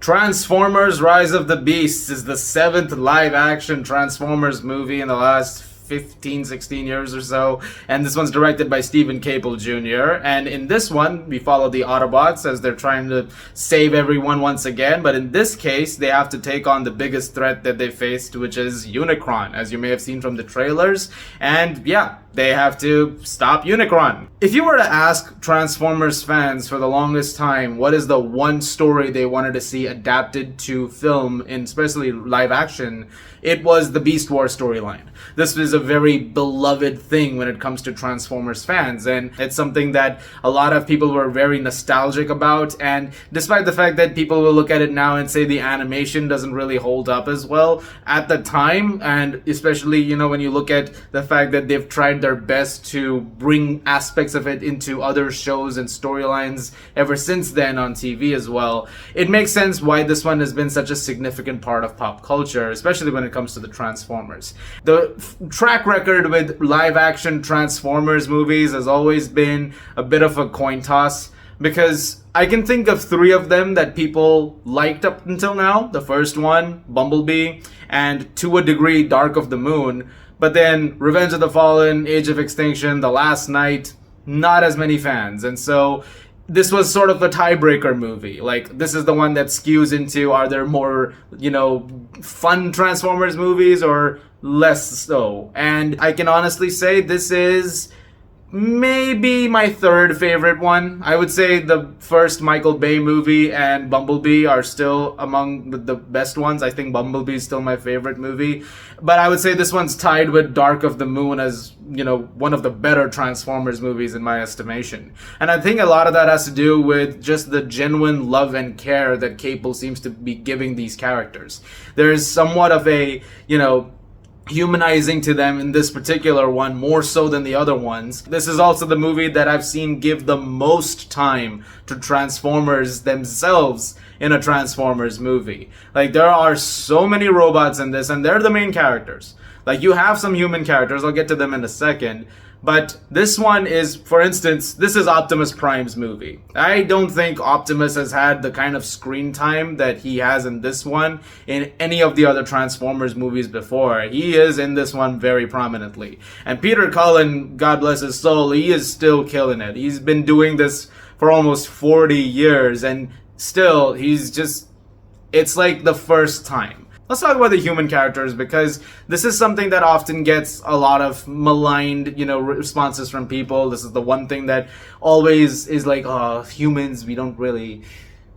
Transformers Rise of the Beasts is the 7th live-action Transformers movie in the last 15, 16 years or so, and this one's directed by Stephen Cable Jr. And in this one, we follow the Autobots as they're trying to save everyone once again, but in this case, they have to take on the biggest threat that they faced, which is Unicron, as you may have seen from the trailers. And yeah, they have to stop Unicron. If you were to ask Transformers fans for the longest time what is the one story they wanted to see adapted to film, in especially live action, it was the Beast Wars storyline. This is a very beloved thing when it comes to Transformers fans, and it's something that a lot of people were very nostalgic about. And despite the fact that people will look at it now and say the animation doesn't really hold up as well, at the time, and especially, you know, when you look at the fact that they've tried their best to bring aspects of it into other shows and storylines ever since then on TV as well, it makes sense why this one has been such a significant part of pop culture, especially when it comes to the Transformers. The track record with live action Transformers movies has always been a bit of a coin toss, because I can think of 3 of them that people liked up until now. The first one, Bumblebee, and to a degree, Dark of the Moon. But then Revenge of the Fallen, Age of Extinction, The Last Knight, not as many fans. And so this was sort of a tiebreaker movie. Like, this is the one that skews into, are there more, you know, fun Transformers movies or less so? And I can honestly say this is maybe my 3rd favorite one. I would say the first Michael Bay movie and Bumblebee are still among the best ones. I think Bumblebee is still my favorite movie. But I would say this one's tied with Dark of the Moon as, you know, one of the better Transformers movies in my estimation. And I think a lot of that has to do with just the genuine love and care that Cable seems to be giving these characters. There's somewhat of a, you know, humanizing to them in this particular one, more so than the other ones. This is also the movie that I've seen give the most time to Transformers themselves in a Transformers movie. Like, there are so many robots in this, and they're the main characters. Like, you have some human characters, I'll get to them in a second, but this one is, for instance, this is Optimus Prime's movie. I don't think Optimus has had the kind of screen time that he has in this one in any of the other Transformers movies before. He is in this one very prominently. And Peter Cullen, God bless his soul, he is still killing it. He's been doing this for almost 40 years, and still, he's just, it's like the first time. Let's talk about the human characters, because this is something that often gets a lot of maligned, you know, responses from people. This is the one thing that always is like, oh, humans, we don't really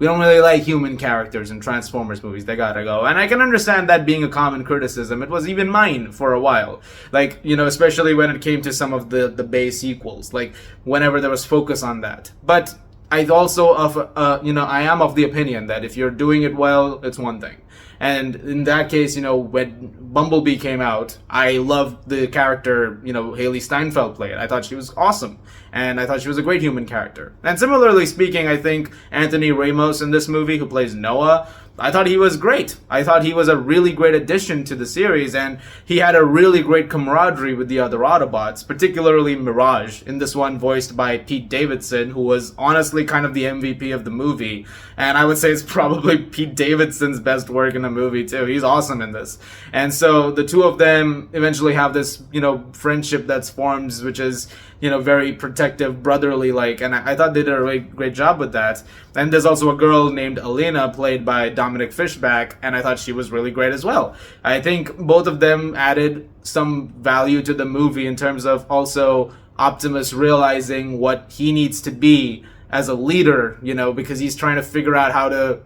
like human characters in Transformers movies. They gotta go. And I can understand that being a common criticism. It was even mine for a while. Like, you know, especially when it came to some of the Bay sequels. Like, whenever there was focus on that. But I also, I am of the opinion that if you're doing it well, it's one thing. And in that case, you know, when Bumblebee came out, I loved the character, you know, Haley Steinfeld played. I thought she was awesome. And I thought she was a great human character. And similarly speaking, I think Anthony Ramos in this movie, who plays Noah, I thought he was great. I thought he was a really great addition to the series, and he had a really great camaraderie with the other Autobots, particularly Mirage, in this one voiced by Pete Davidson, who was honestly kind of the MVP of the movie. And I would say it's probably Pete Davidson's best work in the movie too. He's awesome in this. And so the two of them eventually have this, you know, friendship that's formed, which is, you know, very protective, brotherly like, and I thought they did a really great job with that. And there's also a girl named Elena, played by Dominic Fishback, and I thought she was really great as well. I think both of them added some value to the movie in terms of also Optimus realizing what he needs to be as a leader, you know, because he's trying to figure out how to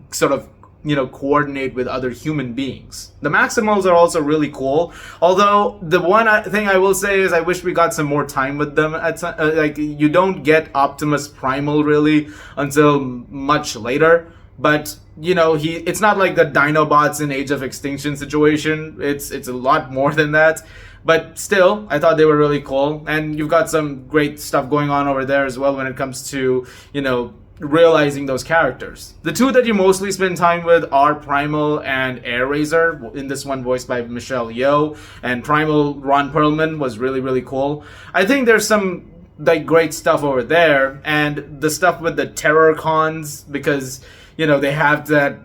sort of, you know, coordinate with other human beings. The Maximals are also really cool, although the one thing I will say is I wish we got some more time with them. Like, you don't get Optimus Primal really until much later, but, you know, it's not like the Dinobots in Age of Extinction situation. It's a lot more than that. But still, I thought they were really cool, and you've got some great stuff going on over there as well when it comes to, you know, realizing those characters. The two that you mostly spend time with are Primal and Air Razor, in this one voiced by Michelle Yeoh, and Primal, Ron Perlman, was really, really cool. I think there's some like great stuff over there, and the stuff with the terror cons, because they have that,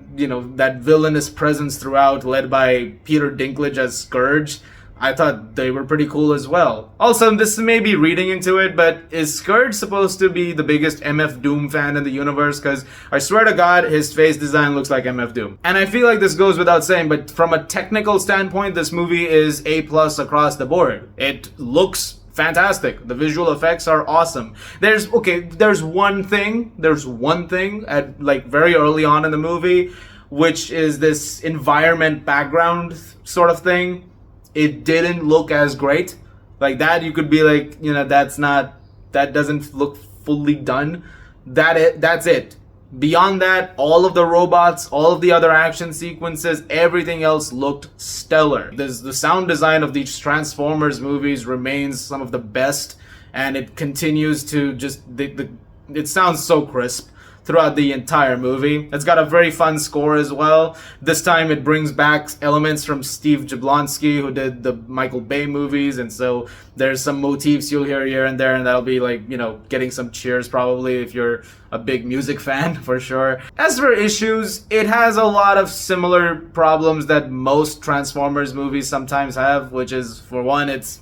that villainous presence throughout, led by Peter Dinklage as Scourge. I thought they were pretty cool as well. Also, this may be reading into it, but is Scourge supposed to be the biggest MF Doom fan in the universe? Because I swear to God, his face design looks like MF Doom. And I feel like this goes without saying, but from a technical standpoint, this movie is A+ across the board. It looks fantastic. The visual effects are awesome. There's one thing at like very early on in the movie, which is this environment background sort of thing. It didn't look as great. Like that, you could be like, that doesn't look fully done. That's it. Beyond that, all of the robots, all of the other action sequences, everything else looked stellar. The sound design of these Transformers movies remains some of the best, and it continues to just, it sounds so crisp throughout the entire movie. It's got a very fun score as well. This time it brings back elements from Steve Jablonsky, who did the Michael Bay movies, and so there's some motifs you'll hear here and there, and that'll be like, getting some cheers probably if you're a big music fan, for sure. As for issues, it has a lot of similar problems that most Transformers movies sometimes have, which is, for one, it's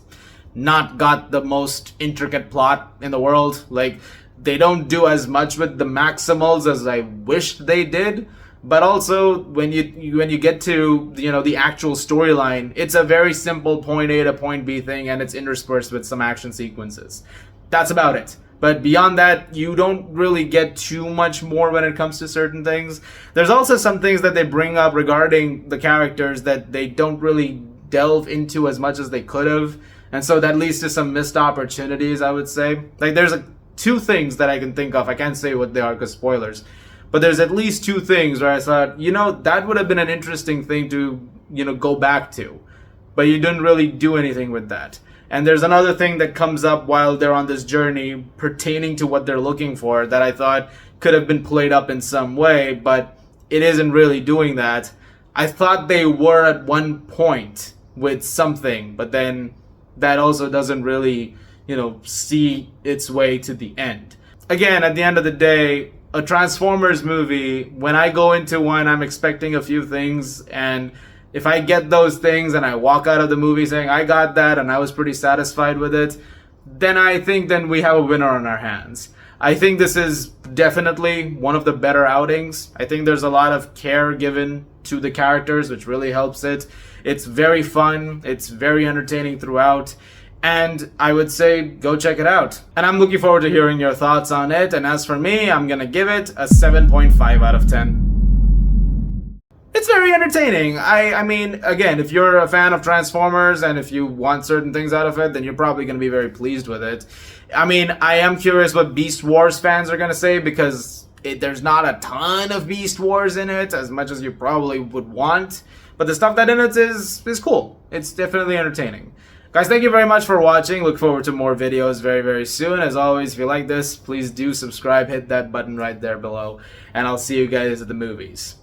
not got the most intricate plot in the world. Like, they don't do as much with the Maximals as I wished they did, but also when you get to the actual storyline, it's a very simple point A to point B thing, and it's interspersed with some action sequences. That's about it. But beyond that, you don't really get too much more when it comes to certain things. There's also some things that they bring up regarding the characters that they don't really delve into as much as they could have, and so that leads to some missed opportunities, I would say. Like, there's two things that I can think of. I can't say what they are because spoilers. But there's at least two things where I thought, that would have been an interesting thing to, go back to. But you didn't really do anything with that. And there's another thing that comes up while they're on this journey pertaining to what they're looking for that I thought could have been played up in some way, but it isn't really doing that. I thought they were at one point with something, but then that also doesn't really see its way to the end. Again, at the end of the day, a Transformers movie, when I go into one, I'm expecting a few things, and if I get those things and I walk out of the movie saying I got that and I was pretty satisfied with it, then I think we have a winner on our hands. I think this is definitely one of the better outings. I think there's a lot of care given to the characters, which really helps it. It's very fun. It's very entertaining throughout. And I would say go check it out. And I'm looking forward to hearing your thoughts on it. And as for me, I'm going to give it a 7.5 out of 10. It's very entertaining. I mean, again, if you're a fan of Transformers and if you want certain things out of it, then you're probably going to be very pleased with it. I mean, I am curious what Beast Wars fans are going to say, because there's not a ton of Beast Wars in it, as much as you probably would want. But the stuff that in it is cool. It's definitely entertaining. Guys, thank you very much for watching. Look forward to more videos very, very soon. As always, if you like this, please do subscribe. Hit that button right there below. And I'll see you guys at the movies.